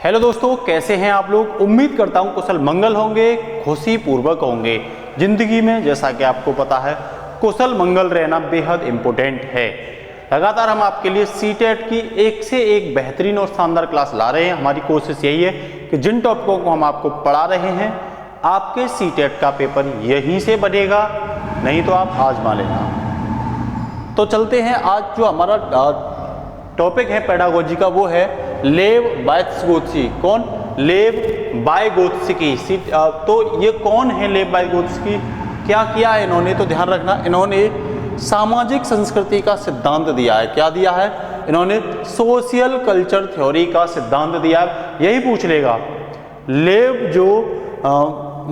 Hello दोस्तों, कैसे हैं आप लोग। उम्मीद करता हूं कुशल मंगल होंगे, खुशी पूर्वक होंगे। जिंदगी में जैसा कि आपको पता है कुशल मंगल रहना बेहद इम्पोर्टेंट है। लगातार हम आपके लिए सीटेट की एक से एक बेहतरीन और शानदार क्लास ला रहे हैं। हमारी कोशिश यही है कि जिन टॉपिकों को हम आपको पढ़ा रहे हैं आपके सीटेट का पेपर यहीं से बनेगा, नहीं तो आप आजमा लेना। तो चलते हैं, आज जो हमारा टॉपिक है पेडागोजी का वो है लेव वाइत्सगोत्स्की। कौन? लेव वाइगोत्स्की। तो ये कौन है लेव वाइगोत्स्की? क्या किया है इन्होंने? तो ध्यान रखना, इन्होंने सामाजिक संस्कृति का सिद्धांत दिया है। क्या दिया है इन्होंने? सोशियल कल्चर थ्योरी का सिद्धांत दिया है। यही पूछ लेगा लेव जो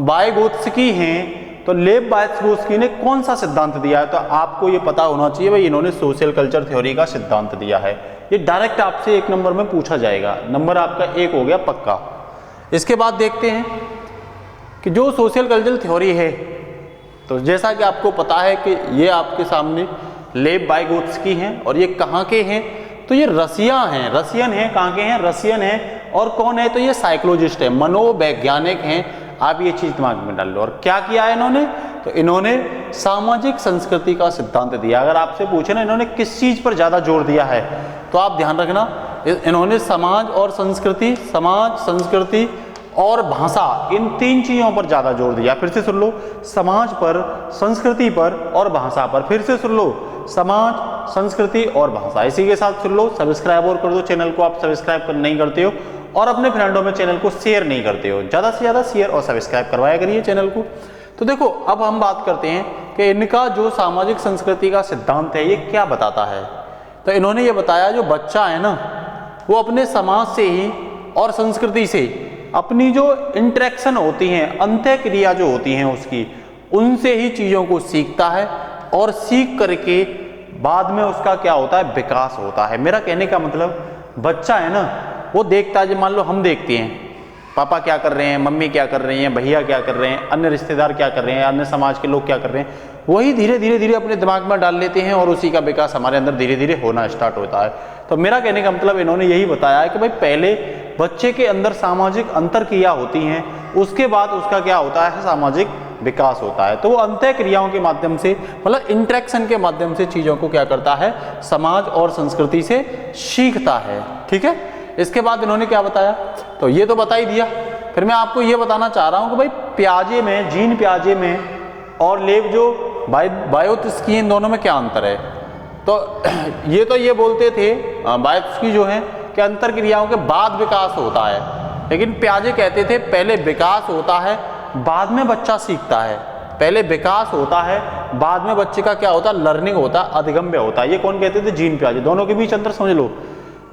वाइगोत्स्की हैं, तो लेव वाइत्सगोत्स्की ने कौन सा सिद्धांत दिया है? तो आपको ये पता होना चाहिए भाई, इन्होंने सोशल कल्चर थ्योरी का सिद्धांत दिया है। ये डायरेक्ट आपसे 1 नंबर में पूछा जाएगा। नंबर आपका 1 हो गया पक्का। इसके बाद देखते हैं कि जो सोशल कल्चर थ्योरी है, तो जैसा कि आपको पता है कि ये आपके सामने लेव वाइगोत्स्की हैं और ये कहाँ के हैं? तो ये रसिया हैं, रसियन हैं। कहाँ के हैं? रसियन हैं। और कौन है? तो ये साइकोलॉजिस्ट है, मनोवैज्ञानिक हैं। आप ये चीज दिमाग में डाल लो। और क्या किया है इन्होंने? तो इन्होंने सामाजिक संस्कृति का सिद्धांत दिया। अगर आपसे पूछे ना इन्होंने किस चीज पर ज्यादा जोर दिया है, तो आप ध्यान रखना, इन्होंने समाज और संस्कृति, समाज, संस्कृति और भाषा, इन 3 चीजों पर ज्यादा जोर दिया। फिर से सुन लो, समाज पर, संस्कृति पर और भाषा पर। फिर से सुन लो, समाज, संस्कृति और भाषा। इसी के साथ सुन लो, सब्सक्राइब और कर दो चैनल को। आप सब्सक्राइब नहीं करते हो और अपने फ्रेंडों में चैनल को शेयर नहीं करते हो। ज़्यादा से ज़्यादा शेयर और सब्सक्राइब करवाया करिए चैनल को। तो देखो, अब हम बात करते हैं कि इनका जो सामाजिक संस्कृति का सिद्धांत है ये क्या बताता है। तो इन्होंने ये बताया, जो बच्चा है ना वो अपने समाज से ही और संस्कृति से अपनी जो इंटरेक्शन होती हैं, अंतः क्रिया जो होती हैं उसकी, उनसे ही चीज़ों को सीखता है और सीख करके बाद में उसका क्या होता है? विकास होता है। मेरा कहने का मतलब, बच्चा है ना वो देखता है, मान लो हम देखते हैं पापा क्या कर रहे हैं, मम्मी क्या कर रही हैं, भैया क्या कर रहे हैं, अन्य रिश्तेदार क्या कर रहे हैं, अन्य समाज के लोग क्या कर रहे हैं, वही धीरे धीरे अपने दिमाग में डाल लेते हैं और उसी का विकास हमारे अंदर धीरे धीरे होना स्टार्ट होता है। तो मेरा कहने का मतलब, इन्होंने यही बताया है कि भाई पहले बच्चे के अंदर सामाजिक अंतर क्रिया होती हैं, उसके बाद उसका क्या होता है? सामाजिक विकास होता है। तो वो अंतः क्रियाओं के माध्यम से, मतलब इंटरेक्शन के माध्यम से चीज़ों को क्या करता है? समाज और संस्कृति से सीखता है। ठीक है। इसके बाद इन्होंने क्या बताया? तो ये तो बता ही दिया। फिर मैं आपको ये बताना चाह रहा हूँ कि भाई पियाजे में, जीन पियाजे में और लेव जो वाइगोत्स्की, इन दोनों में क्या अंतर है? तो ये बोलते थे वाइगोत्स्की जो है कि अंतर क्रियाओं के बाद विकास होता है, लेकिन पियाजे कहते थे पहले विकास होता है बाद में बच्चा सीखता है। पहले विकास होता है बाद में बच्चे का क्या होता है? लर्निंग होता है, अधिगम्य होता है। ये कौन कहते थे? जीन पियाजे। दोनों के बीच अंतर समझ लो।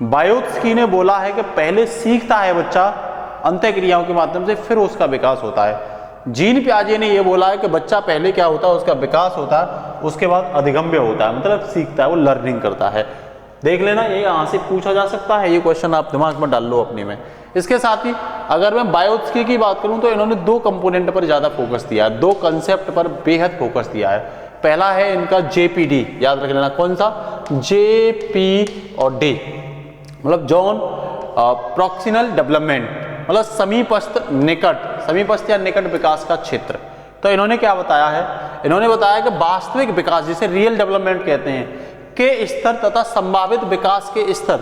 वाइगोत्स्की ने बोला है कि पहले सीखता है बच्चा अंतः क्रियाओं के माध्यम से, फिर उसका विकास होता है। जीन पियाजे ने यह बोला है कि बच्चा पहले क्या होता है? उसका विकास होता है, उसके बाद अधिगम्य होता है, मतलब सीखता है, वो लर्निंग करता है। देख लेना, ये यहाँ से पूछा जा सकता है, ये क्वेश्चन आप दिमाग में डाल लो अपने में। इसके साथ ही अगर मैं वाइगोत्स्की की बात करूं तो इन्होंने 2 कंपोनेंट पर ज्यादा फोकस दिया है, 2 कंसेप्ट पर बेहद फोकस दिया है। पहला है इनका JPD, याद रख लेना। कौन सा? JP और D, मतलब जॉन प्रॉक्सिनल डेवलपमेंट, मतलब समीपस्थ निकट, समीपस्थ या निकट विकास का क्षेत्र। तो इन्होंने क्या बताया है? इन्होंने बताया कि वास्तविक विकास, जिसे रियल डेवलपमेंट कहते हैं, के स्तर तथा संभावित विकास के स्तर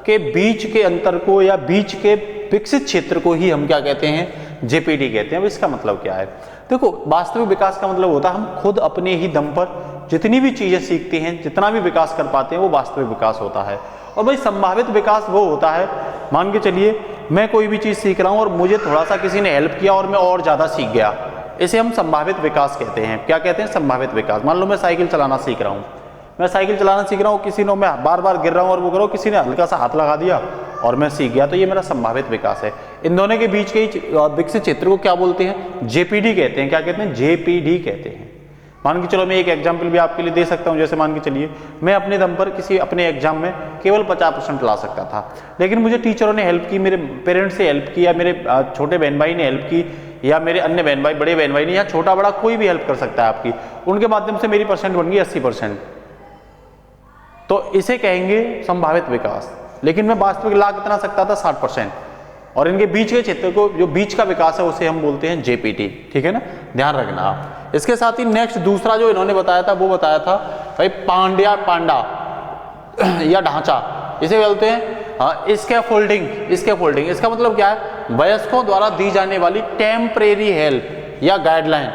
के बीच के अंतर को या बीच के विकसित क्षेत्र को ही हम क्या कहते हैं? JPD कहते हैं। अब इसका मतलब क्या है? देखो, वास्तविक विकास का मतलब होता है हम खुद अपने ही दम पर जितनी भी चीजें सीखते हैं, जितना भी विकास कर पाते हैं, वो वास्तविक विकास होता है। और भाई संभावित विकास वो होता है, मान के चलिए मैं कोई भी चीज सीख रहा हूं और मुझे थोड़ा सा किसी ने हेल्प किया और मैं और ज्यादा सीख गया, इसे हम संभावित विकास कहते हैं। क्या कहते हैं? संभावित विकास। मान लो मैं साइकिल चलाना सीख रहा हूँ, मैं साइकिल चलाना सीख रहा हूँ, किसी ने, मैं बार बार गिर रहा हूँ और वो करो, किसी ने हल्का सा हाथ लगा दिया और मैं सीख गया, तो ये मेरा संभावित विकास है। इन दोनों के बीच के विकसित क्षेत्र को क्या बोलते हैं? JPD कहते हैं। क्या कहते हैं? JPD कहते हैं। मान के चलो, मैं एक एग्जाम्पल भी आपके लिए दे सकता हूं। जैसे मान के चलिए मैं अपने दम पर किसी अपने एग्जाम में केवल 50% ला सकता था, लेकिन मुझे टीचरों ने हेल्प की, मेरे पेरेंट्स से हेल्प की, या मेरे छोटे बहन भाई ने हेल्प की, या मेरे अन्य बहन भाई, बड़े बहन भाई ने, या छोटा बड़ा कोई भी हेल्प कर सकता है आपकी, उनके माध्यम से मेरी परसेंट बन गई 80%। तो इसे कहेंगे संभावित विकास। लेकिन मैं वास्तविक ला कितना सकता था? 60%। और इनके बीच के क्षेत्र को, जो बीच का विकास है, उसे हम बोलते हैं जेपीटी। ठीक है ना, ध्यान रखना आप। इसके साथ ही नेक्स्ट दूसरा जो इन्होंने बताया था वो बताया था भाई पांडा या ढांचा, इसे बोलते हैं स्कैफोल्डिंग। स्कैफोल्डिंग इसका मतलब क्या है, वयस्कों द्वारा दी जाने वाली टेम्परेरी हेल्प या गाइडलाइन।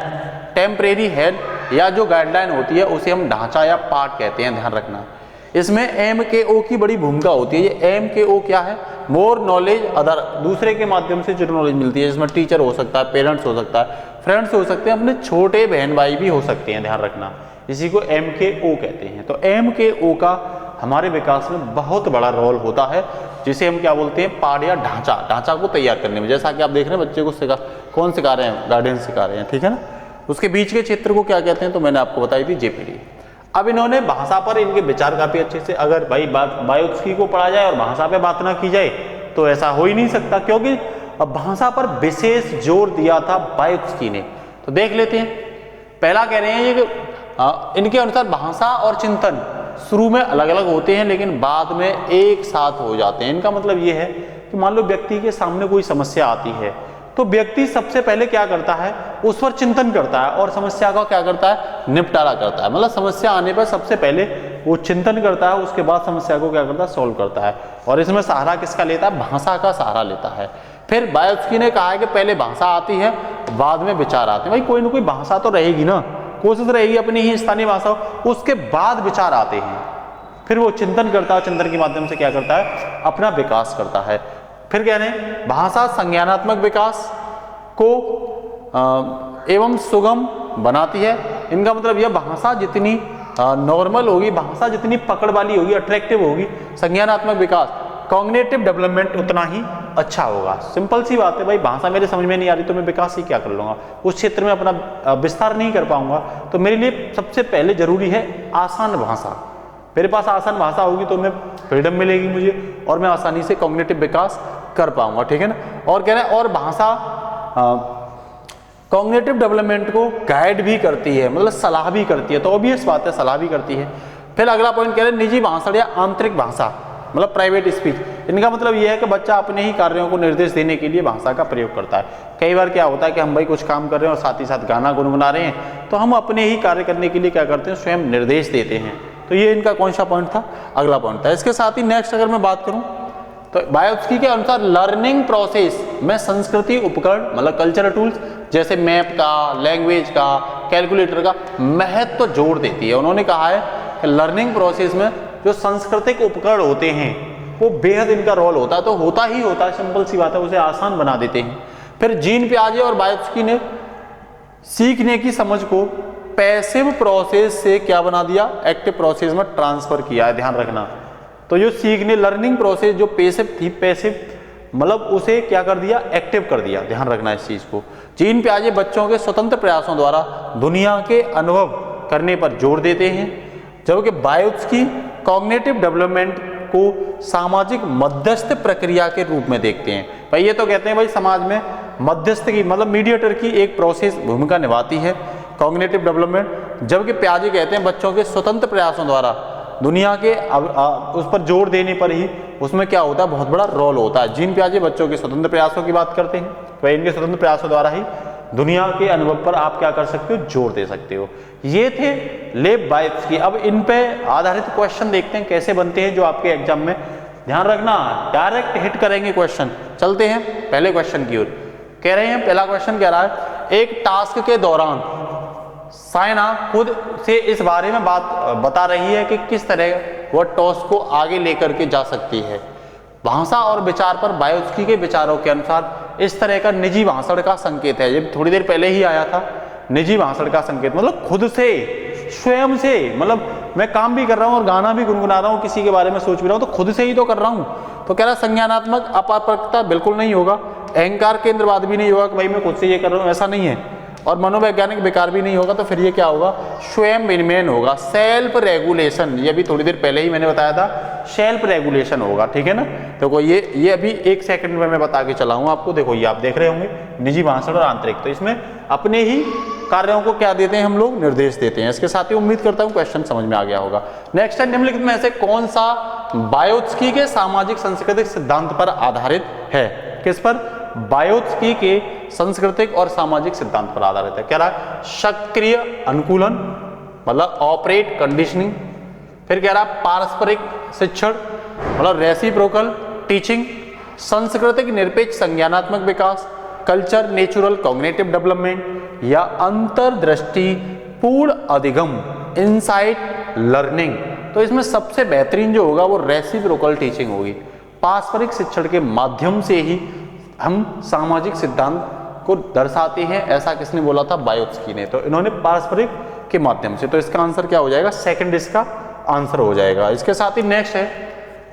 टेम्परेरी हेल्प या जो गाइडलाइन होती है उसे हम ढांचा या पाठ कहते हैं, ध्यान रखना। इसमें MKO की बड़ी भूमिका होती है। ये MKO क्या है, मोर नॉलेज अदर, दूसरे के माध्यम से जो नॉलेज मिलती है, इसमें टीचर हो सकता है, पेरेंट्स हो सकता है, फ्रेंड्स हो सकते हैं, अपने छोटे बहन भाई भी हो सकते हैं, ध्यान रखना। इसी को MKO कहते हैं। तो MKO का हमारे विकास में बहुत बड़ा रोल होता है, जिसे हम क्या बोलते हैं, पाठ या ढांचा को तैयार करने में। जैसा कि आप देख रहे हैं बच्चे को कौन सिखा रहे हैं, गार्डियन सिखा रहे हैं, ठीक है ना। उसके बीच के क्षेत्र को क्या कहते हैं, तो मैंने आपको बताई थी जेपीटी। अब इन्होंने भाषा पर इनके विचार काफी अच्छे से, अगर भाई बात बायोस्की को पढ़ा जाए और भाषा पे बात ना की जाए तो ऐसा हो ही नहीं सकता, क्योंकि अब भाषा पर विशेष जोर दिया था बायोस्की ने। तो देख लेते हैं। पहला कह रहे हैं ये कि इनके अनुसार भाषा और चिंतन शुरू में अलग अलग होते हैं लेकिन बाद में एक साथ हो जाते हैं। इनका मतलब ये है कि मान लो व्यक्ति के सामने कोई समस्या आती है तो व्यक्ति सबसे पहले क्या करता है, उस पर चिंतन करता है और समस्या का क्या करता है, निपटारा करता है। मतलब समस्या आने पर सबसे पहले वो चिंतन करता है, उसके बाद समस्या को क्या करता है, सॉल्व करता है। और इसमें सहारा किसका लेता है, भाषा का सहारा लेता है। फिर बायोस्की ने कहा है कि पहले भाषा आती है, बाद में विचार आते हैं। भाई कोई ना कोई भाषा तो रहेगी ना, कोशिश रहेगी अपनी ही स्थानीय भाषा, उसके बाद विचार आते हैं। फिर वो चिंतन करता है, चिंतन के माध्यम से क्या करता है, अपना विकास करता है। फिर कह रहे हैं भाषा संज्ञानात्मक विकास को एवं सुगम बनाती है। इनका मतलब यह भाषा जितनी नॉर्मल होगी, भाषा जितनी पकड़ वाली होगी, अट्रैक्टिव होगी, संज्ञानात्मक विकास, कॉग्निटिव डेवलपमेंट उतना ही अच्छा होगा। सिंपल सी बात है भाई, भाषा मेरे समझ में नहीं आ रही तो मैं विकास ही क्या कर लूँगा, उस क्षेत्र में अपना विस्तार नहीं कर पाऊंगा। तो मेरे लिए सबसे पहले जरूरी है आसान भाषा। मेरे पास आसान भाषा होगी तो मैं फ्रीडम मिलेगी मुझे और मैं आसानी से कॉग्निटिव विकास कर पाऊंगा, ठीक है ना। और कह रहे हैं और भाषा कॉग्निटिव डेवलपमेंट को गाइड भी करती है, मतलब सलाह भी करती है। तो ऑब्वियस बात है, सलाह भी करती है। फिर अगला पॉइंट कह रहे हैं निजी भाषण या आंतरिक भाषा, मतलब प्राइवेट स्पीच। इनका मतलब यह है कि बच्चा अपने ही कार्यों को निर्देश देने के लिए भाषा का प्रयोग करता है। कई बार क्या होता है कि हम भाई कुछ काम कर रहे हैं और साथ ही साथ गाना गुनगुना रहे हैं, तो हम अपने ही कार्य करने के लिए क्या करते हैं, स्वयं निर्देश देते हैं। तो ये इनका कौन सा पॉइंट था, अगला पॉइंट था। इसके साथ ही नेक्स्ट अगर मैं बात करूं तो बायोस्की के अनुसार लर्निंग प्रोसेस में संस्कृति उपकरण, मतलब कल्चरल टूल्स जैसे मैप का, लैंग्वेज का, कैलकुलेटर का महत्व जोड़ देती है। उन्होंने कहा है कि लर्निंग प्रोसेस में जो सांस्कृतिक उपकरण होते हैं वो बेहद इनका रोल होता है। तो होता ही होता है, सिंपल सी बात है, उसे आसान बना देते हैं। फिर जीन पियाजे और बायोस्की ने सीखने की समझ को पैसिव प्रोसेस से क्या बना दिया, एक्टिव प्रोसेस में ट्रांसफर किया है, ध्यान रखना। तो जो सीखने लर्निंग प्रोसेस जो पैसिव थी, पैसिव मतलब उसे क्या कर दिया, एक्टिव कर दिया, ध्यान रखना इस चीज को। जीन पियाजे बच्चों के स्वतंत्र प्रयासों द्वारा दुनिया के अनुभव करने पर जोर देते हैं, जबकि बायोस्की कॉग्निटिव डेवलपमेंट को सामाजिक मध्यस्थ प्रक्रिया के रूप में देखते हैं। भाई ये तो कहते हैं भाई समाज में मध्यस्थ की, मतलब मीडिएटर की एक प्रोसेस भूमिका निभाती है कॉग्निटिव डेवलपमेंट, जबकि पियाजे कहते हैं बच्चों के स्वतंत्र प्रयासों द्वारा दुनिया के उस पर जोर देने पर ही उसमें क्या होता है, बहुत बड़ा रोल होता है। जीन पियाजे बच्चों के स्वतंत्र प्रयासों की बात करते हैं, तो इनके स्वतंत्र प्रयासों द्वारा ही दुनिया के अनुभव पर आप क्या कर सकते हो, जोर दे सकते हो। ये थे लेब बायोस्की। अब इन पे आधारित क्वेश्चन देखते हैं कैसे बनते हैं जो आपके एग्जाम में, ध्यान रखना डायरेक्ट हिट करेंगे क्वेश्चन। चलते हैं पहले क्वेश्चन की ओर। कह रहे हैं पहला क्वेश्चन कह रहा है एक टास्क के दौरान साइना खुद से इस बारे में बात बता रही है कि किस तरह वह टॉस को आगे लेकर के जा सकती है। भाषा और विचार पर बायोस्की के विचारों के अनुसार इस तरह का निजी भाषण का संकेत है। ये थोड़ी देर पहले ही आया था, निजी भाषण का संकेत मतलब खुद से, स्वयं से, मतलब मैं काम भी कर रहा हूँ और गाना भी गुनगुना रहा हूँ, किसी के बारे में सोच भी रहा हूँ, तो खुद से ही तो कर रहा हूँ। तो कह रहा संज्ञानात्मक अपारगता बिल्कुल नहीं होगा, अहंकार केंद्रवाद भी नहीं होगा कि भाई मैं खुद से ये कर रहा हूँ, ऐसा नहीं है, और मनोवैज्ञानिक विकार भी नहीं होगा। तो फिर ये क्या होगा, स्वयं विनियमन होगा, सेल्फ रेगुलेशन। ये अभी थोड़ी देर पहले ही मैंने बताया था, सेल्फ रेगुलेशन होगा, ठीक है ना। देखो ये अभी एक सेकंड में मैं बता के चला हूँ आपको। देखो ये आप देख रहे होंगे निजी भाषण और आंतरिक, तो इसमें अपने ही कार्यों को क्या देते हैं हम लोग, निर्देश देते हैं। इसके साथ ही उम्मीद करता हूं क्वेश्चन समझ में आ गया होगा। नेक्स्ट है, निम्नलिखित में से कौन सा बायोत्स्की के सामाजिक सांस्कृतिक सिद्धांत पर आधारित है? किस पर? बायोत्स्की के सांस्कृतिक और सामाजिक सिद्धांत पर आधारित है। कह रहा है सक्रिय अनुकूलन मतलब ऑपरेट कंडीशनिंग, फिर कह रहा है पारस्परिक शिक्षण मतलब रेसिप्रोकल टीचिंग, सांस्कृतिक निरपेक्ष संज्ञानात्मक विकास, कल्चर नेचुरल कॉग्निटिव डेवलपमेंट या अंतर्दृष्टि पूर्ण अधिगम इनसाइट लर्निंग। तो इसमें सबसे बेहतरीन जो होगा वो रेसिप्रोकल टीचिंग होगी। पारस्परिक शिक्षण के माध्यम से ही हम सामाजिक सिद्धांत को दर्शाते हैं, ऐसा किसने बोला था? बायोत्स्की ने। तो इन्होंने पारस्परिक के माध्यम से, तो इसका आंसर क्या हो जाएगा? सेकंड इसका आंसर हो जाएगा। इसके साथ ही नेक्स्ट है,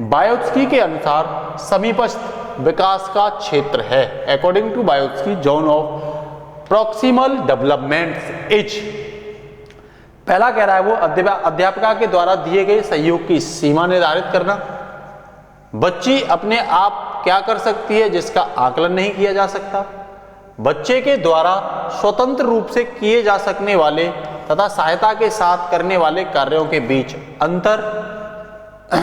बायोत्स्की के अनुसार समीपस्थ विकास का क्षेत्र है। According to Vygotsky zone of proximal development is. पहला कह रहा है वो अध्यापिका के द्वारा दिए गए सहयोग की सीमा निर्धारित करना, बच्ची अपने आप क्या कर सकती है जिसका आकलन नहीं किया जा सकता, बच्चे के द्वारा स्वतंत्र रूप से किए जा सकने वाले तथा सहायता के साथ करने वाले कार्यों के बीच अंतर,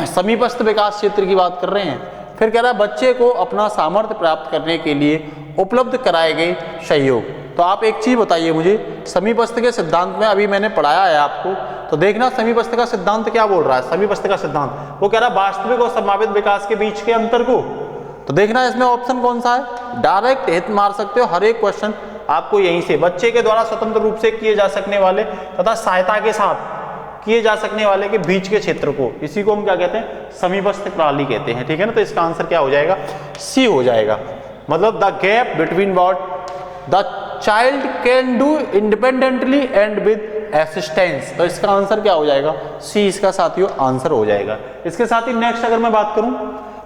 समीपस्थ विकास क्षेत्र की बात कर रहे हैं। फिर कह रहा है बच्चे को अपना सामर्थ्य प्राप्त करने के लिए उपलब्ध कराए गए सहयोग। तो आप एक चीज बताइए मुझे, समीपस्थ के सिद्धांत में अभी मैंने पढ़ाया है आपको, तो देखना समीपस्थ का सिद्धांत क्या बोल रहा है। समीपस्थ का सिद्धांत वो कह रहा है वास्तविक और संभावित विकास के बीच के अंतर को। तो देखना इसमें ऑप्शन कौन सा है, डायरेक्ट हिट मार सकते हो। हर एक क्वेश्चन आपको यहीं से, बच्चे के द्वारा स्वतंत्र रूप से किए जा सकने वाले तथा सहायता के साथ किए जा सकने वाले के बीच के क्षेत्र को, इसी को हम क्या कहते हैं? समीपस्थ प्रणाली कहते हैं। ठीक है ना। तो इसका आंसर क्या हो जाएगा? सी हो जाएगा। मतलब the gap between what the child can do independently and with assistance. तो इसका आंसर क्या हो जाएगा? सी इसका साथियों आंसर हो जाएगा। इसके साथ ही नेक्स्ट अगर मैं बात करूं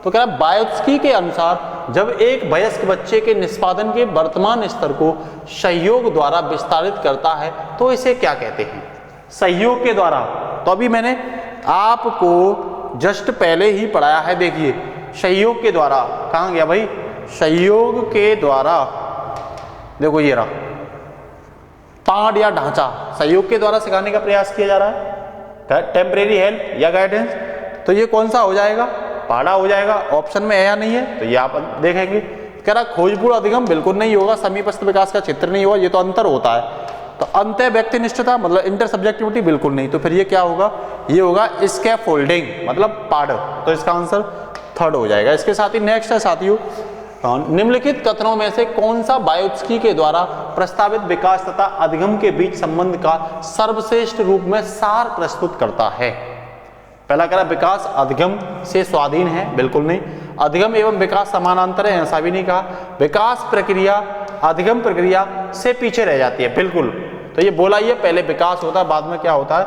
तो क्या बायोत्स्की के अनुसार जब एक वयस्क बच्चे के निष्पादन के वर्तमान स्तर को सहयोग द्वारा विस्तारित करता है तो इसे क्या कहते हैं? सहयोग के द्वारा। तो अभी मैंने आपको जस्ट पहले ही पढ़ाया है, देखिए सहयोग के द्वारा। कहां गया भाई? सहयोग के द्वारा, देखो ये रहा पाठ या ढांचा, सहयोग के द्वारा सिखाने का प्रयास किया जा रहा है, टेम्परेरी हेल्प या गाइडेंस। तो ये कौन सा हो जाएगा? पहाड़ा हो जाएगा। ऑप्शन में है या नहीं है? तो ये आप देखेंगे। कह रहा खोजपूर्ण अधिगम बिल्कुल नहीं होगा, समीपस्थ विकास का क्षेत्र नहीं होगा, ये तो अंतर होता है। तो अंत्य व्यक्तिनिष्ठता मतलब इंटर सब्जेक्टिविटी बिल्कुल नहीं। तो फिर ये क्या होगा? ये होगा स्कैफोल्डिंग मतलब पाड़। तो इसका आंसर थर्ड हो जाएगा। इसके साथ ही नेक्स्ट है साथियों, निम्नलिखित कथनों में से कौन सा बायोत्स्की के द्वारा प्रस्तावित विकास तथा अधिगम के बीच संबंध का सर्वश्रेष्ठ रूप में सार प्रस्तुत करता है? पहला कह रहा विकास अधिगम से स्वाधीन है, बिल्कुल नहीं। अधिगम एवं विकास समानांतर है, ऐसा भी नहीं कहा। विकास प्रक्रिया अधिगम प्रक्रिया से पीछे रह जाती है, बिल्कुल। तो ये बोला ही है, पहले विकास होता है बाद में क्या होता है?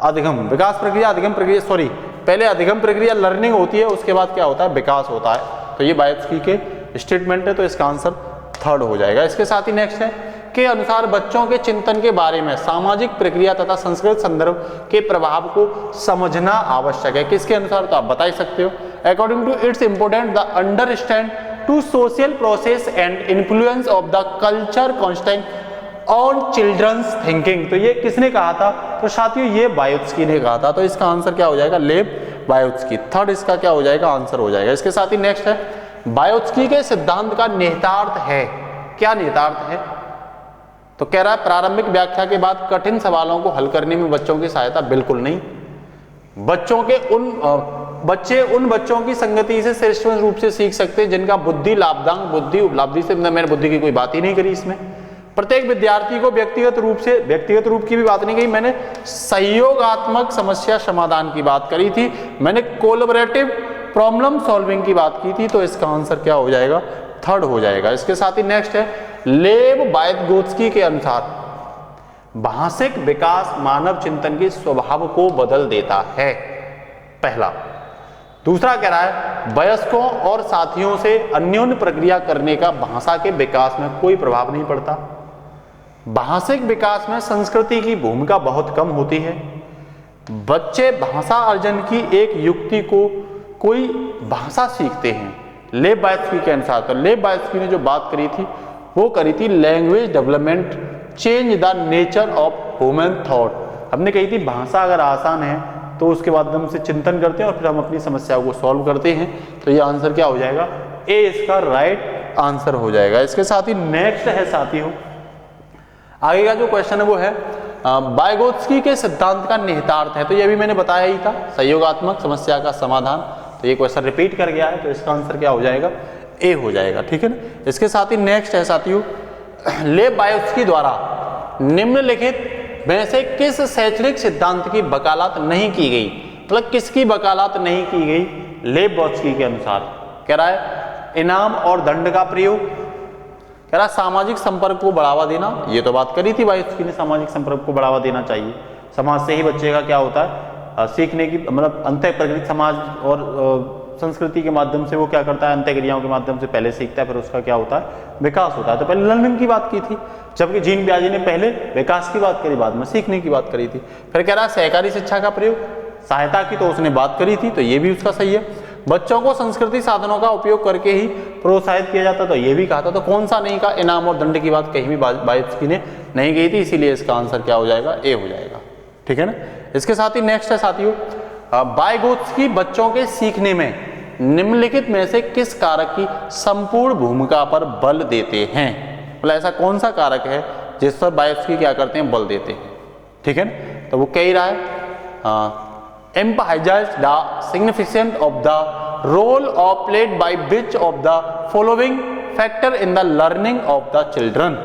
अधिगम। विकास प्रक्रिया अधिगम प्रक्रिया, सॉरी पहले अधिगम प्रक्रिया लर्निंग होती है, उसके बाद क्या होता है? विकास होता है। तो ये बायोत्स्की के स्टेटमेंट है, तो इसका आंसर थर्ड हो जाएगा। इसके साथ ही नेक्स्ट है के अनुसार बच्चों के चिंतन के बारे में सामाजिक प्रक्रिया तथा संस्कृत संदर्भ के प्रभाव को समझना आवश्यक है। किसके अनुसार? तो आप बता ही सकते हो। According to it's important the understand to social process and influence of the culture constant on children's thinking. तो ये किसने कहा था? तो साथियों ये बायोत्स्की ने कहा था। तो इसका आंसर क्या हो जाएगा? लेव बायोत्स्की। थर्ड इसका क्या हो जाएगा? आंसर हो जाएगा। इसके साथ ही नेक्स्ट है बायोत्स्की के सिद्धांत का निहितार्थ है। क्या निहितार्थ है? तो कह रहा है प्रारंभिक व्याख्या के बाद कठिन सवालों को हल करने में बच्चों की सहायता बिल्कुल नहीं। बच्चे उन बच्चों की संगति से श्रेष्ठ रूप से सीख सकते हैं जिनका बुद्धि लाभदांग, बुद्धि उपलब्धि से, मैंने बुद्धि की कोई बात ही नहीं करी इसमें। प्रत्येक विद्यार्थी को व्यक्तिगत रूप की भी बात नहीं कही मैंने, सहयोगात्मक समस्या समाधान की बात करी थी मैंने, कोलैबोरेटिव प्रॉब्लम सॉल्विंग की बात की थी। तो इसका आंसर क्या हो जाएगा? थर्ड हो जाएगा। इसके साथ ही नेक्स्ट है लेव बायोत्स्की के अनुसार भाषिक विकास मानव चिंतन के स्वभाव को बदल देता है, पहला। दूसरा कह रहा है वयस्कों और साथियों से अन्योन्य प्रक्रिया करने का भाषा के विकास में कोई प्रभाव नहीं पड़ता। भाषिक विकास में संस्कृति की भूमिका बहुत कम होती है। बच्चे भाषा अर्जन की एक युक्ति को कोई भाषा सीखते हैं लेव बायोत्स्की के अनुसार। तो लेव बायोत्स्की ने जो बात करी थी वो करी थी language development change the nature of human thought. हमने कही थी भाषा अगर आसान है तो उसके बाद हम से चिंतन करते हैं और फिर हम अपनी समस्याओं को सॉल्व करते हैं। तो ये आंसर क्या हो जाएगा, ए इसका राइट आंसर हो जाएगा। इसके साथ ही नेक्स्ट है साथियों, आगे का जो क्वेश्चन है वो है वाइगोत्स्की के सिद्धांत का निहितार्थ है। तो ये भी मैंने बताया ही था, सहयोगात्मक समस्या का समाधान। तो ये क्वेश्चन रिपीट कर गया है, तो इसका आंसर क्या हो जाएगा, ए हो जाएगा। ठीक है ना। इसके साथ ही नेक्स्ट है साथियों, लेव वाइगोत्स्की द्वारा निम्नलिखित में से किस शैक्षणिक सिद्धांत की वकालत नहीं की गई, मतलब किसकी वकालत नहीं की गई लेव वाइगोत्स्की के अनुसार। कह रहा है इनाम और दंड का प्रयोग, कह रहा सामाजिक संपर्क को बढ़ावा देना, ये तो बात करी थी वाइगोत्स्की ने, सामाजिक संपर्क को बढ़ावा देना चाहिए। समाज से ही बच्चे का क्या होता है सीखने की, मतलब अंतः प्रकृति समाज और संस्कृति के माध्यम से वो क्या करता है, अंत्य क्रियाओं के माध्यम से पहले सीखता है, फिर उसका क्या होता है विकास होता है। तो पहले लर्निंग की बात की थी, जबकि जीन पियाजे ने पहले विकास की बात करी, बाद में सीखने की बात करी थी। फिर कह रहा है सहकारी शिक्षा का प्रयोग, सहायता की तो उसने बात करी थी, तो ये भी उसका सही है। बच्चों को संस्कृति साधनों का उपयोग करके ही प्रोत्साहित किया जाता, तो ये भी कहा था। तो कौन सा नहीं कहा, इनाम और दंड की बात कहीं भी वाइगोत्स्की ने नहीं कही थी, इसीलिए इसका आंसर क्या हो जाएगा, ए हो जाएगा। ठीक है ना। इसके साथ ही नेक्स्ट है साथियों, वाइगोत्स्की बच्चों के सीखने में निम्नलिखित में से किस कारक की संपूर्ण भूमिका पर बल देते हैं, मतलब ऐसा कौन सा कारक है जिस पर वाइगोत्स्की क्या करते हैं, बल देते हैं। ठीक है ना। तो वो कह ही रहा है emphasizes the significance of the role of played by which of the following factor in the learning of the children।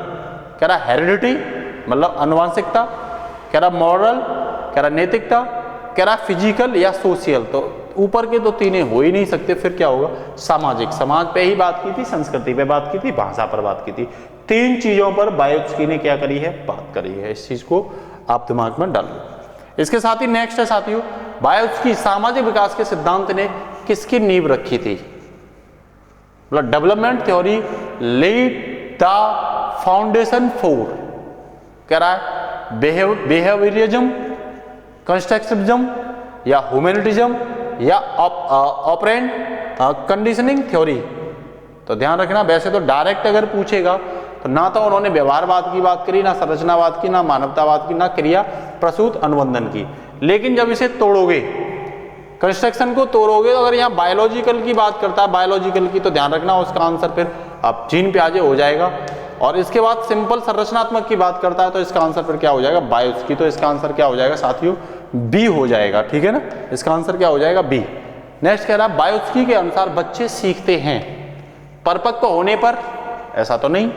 कह रहा हेरिडिटी मतलब अनुवांशिकता, कह रहा मॉरल, कह रहा नैतिकता, कह रहा फिजिकल या सोशल। तो ऊपर के तो तीन हो ही नहीं सकते, फिर क्या होगा सामाजिक। समाज पे ही बात की थी, संस्कृति पे बात की थी, भाषा पर बात की थी। तीन चीजों पर वाइगोत्स्की ने क्या करी है, बात करी है। इस चीज को आप दिमाग में डाल लो। इसके साथ ही नेक्स्ट है साथियों, वाइगोत्स्की सामाजिक विकास के सिद्धांत ने किसकी नींव रखी थी, मतलब development theory laid the foundation for, कह रहा है बिहेवियरिज्म, कंस्ट्रक्टिविज्म या ह्यूमैनिटिज्म या ऑपरेंट कंडीशनिंग थ्योरी। तो ध्यान रखना, वैसे तो डायरेक्ट अगर पूछेगा तो ना तो उन्होंने व्यवहारवाद की बात करी, ना संरचनावाद की, ना मानवतावाद की, ना क्रिया प्रसूत अनुबंधन की। लेकिन जब इसे तोड़ोगे, कंस्ट्रक्शन को तोड़ोगे, तो अगर यहाँ बायोलॉजिकल की बात करता है, बायोलॉजिकल की, तो ध्यान रखना उसका आंसर फिर आप जीन पियाजे हो जाएगा। और इसके बाद सिंपल संरचनात्मक की बात करता है, तो इसका आंसर फिर क्या हो जाएगा, वाइगोत्स्की। तो इसका आंसर क्या हो जाएगा साथियों, बी हो जाएगा। ठीक है ना। इसका आंसर क्या हो जाएगा, बी। नेक्स्ट कह रहा है वाइगोत्स्की के अनुसार बच्चे सीखते हैं परिपक्व होने पर, ऐसा तो नहीं।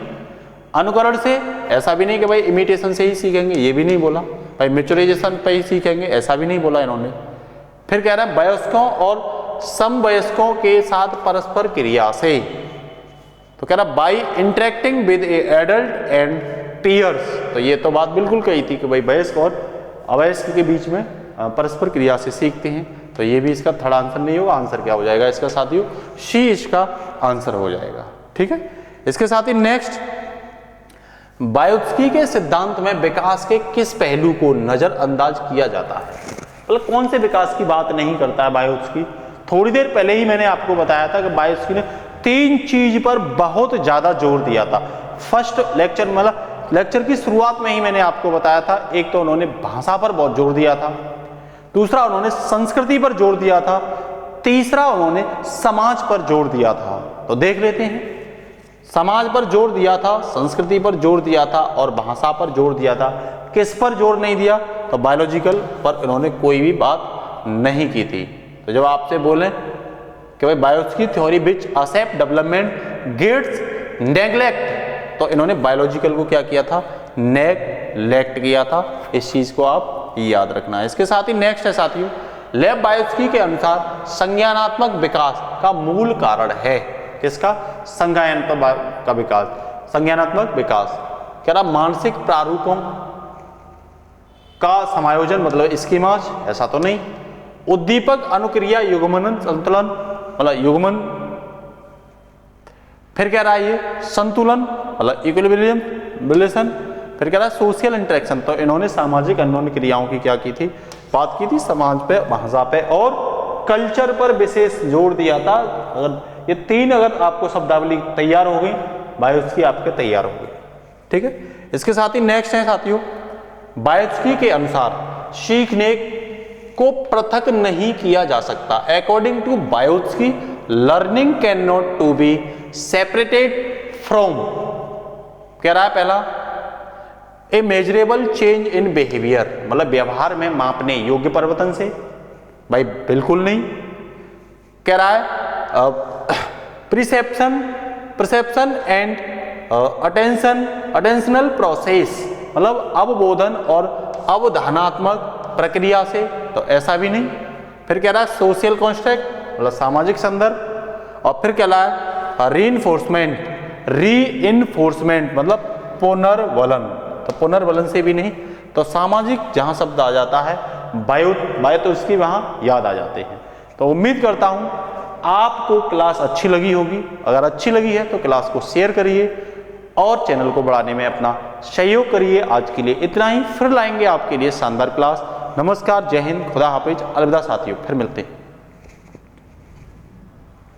अनुकरण से, ऐसा भी नहीं कि भाई इमिटेशन से ही सीखेंगे, ये भी नहीं बोला। भाई मैच्योराइजेशन पे ही सीखेंगे, ऐसा भी नहीं बोला इन्होंने। फिर कह रहा है वयस्कों और समवयस्कों के साथ परस्पर क्रिया से, तो कह रहा by interacting with adult and peers. तो ये तो बात बिल्कुल कही थी कि भाई वयस्क और अवयस्क के बीच में परस्पर क्रिया से सीखते हैं। तो ये भी इसका थर्ड आंसर नहीं होगा। आंसर क्या हो जाएगा इसका साथियों, सी इसका आंसर हो जाएगा। ठीक है। इसके साथ ही नेक्स्ट, वाइगोत्स्की के सिद्धांत में विकास के किस पहलू को नजरअंदाज किया जाता है, मतलब कौन से विकास की बात नहीं करता है वाइगोत्स्की। थोड़ी देर पहले ही मैंने आपको बताया था कि वाइगोत्स्की ने तीन चीज पर बहुत ज्यादा जोर दिया था। फर्स्ट लेक्चर, मतलब लेक्चर की शुरुआत में ही मैंने आपको बताया था, एक तो उन्होंने भाषा पर बहुत जोर दिया था, दूसरा उन्होंने संस्कृति पर जोर दिया था, तीसरा उन्होंने समाज पर जोर दिया था। तो देख लेते हैं, समाज पर जोर दिया था, संस्कृति पर जोर दिया था और भाषा पर जोर दिया था। किस पर जोर नहीं दिया, तो बायोलॉजिकल पर इन्होंने कोई भी बात नहीं की थी। तो जब आपसे बोलें कि भाई Vygotsky theory which accept development gets neglect, तो इन्होंने बायोलॉजिकल को क्या किया था, नेग्लेक्ट किया था। इस चीज को आप याद रखना है। इसके साथ ही नेक्स्ट है साथियों, लेव वाइगोत्स्की के अनुसार संज्ञानात्मक विकास का मूल कारण है, किसका, संज्ञानात्मक का विकास, संज्ञानात्मक विकास। कह रहा मानसिक प्रारूपों का समायोजन, मतलब स्कीमाज, ऐसा तो नहीं। उद्दीपक अनुक्रिया युग्मन संतुलन, मतलब युग्मन। फिर कह रहा है ये संतुलन, मतलब इक्विलिब्रियम रिलेशन। फिर कह रहा है सोशल इंटरेक्शन। तो इन्होंने सामाजिक अन्योन्य क्रियाओं की क्या की थी, बात की थी, समाज पे, भाषा पे और कल्चर पर विशेष जोर दिया था। अगर ये तीन अगर आपको शब्दावली तैयार हो गई बायोस्की आपके तैयार हो गए। ठीक है, इसके साथ ही नेक्स्ट है साथियों, बायोस्की के अनुसार सीखने को पृथक नहीं किया जा सकता। According to Vygotsky learning can not to be separated from, कह रहा है पहला, a measurable change in behaviour, मतलब व्यवहार में मापने योग्य परिवर्तन से, भाई बिल्कुल नहीं। कह रहा है परसेप्शन एंड अटेंशनल प्रोसेस, मतलब अवबोधन और अवधानात्मक प्रक्रिया से, तो ऐसा भी नहीं। फिर कह रहा है सोशल कॉन्स्ट्रक्ट, मतलब सामाजिक संदर्भ, और फिर कह रहा है रीइंफोर्समेंट मतलब पुनर्वलन, तो पुनर्वलन से भी नहीं। तो सामाजिक जहां शब्द आ जाता है बायो तो उसकी वहां याद आ जाते हैं। तो उम्मीद करता हूं आपको क्लास अच्छी लगी होगी। अगर अच्छी लगी है तो क्लास को शेयर करिए और चैनल को बढ़ाने में अपना सहयोग करिए। आज के लिए इतना ही, फिर लाएंगे आपके लिए शानदार क्लास। नमस्कार, जय हिंद, खुदा हाफिज, अलविदा साथियों, फिर मिलते हैं।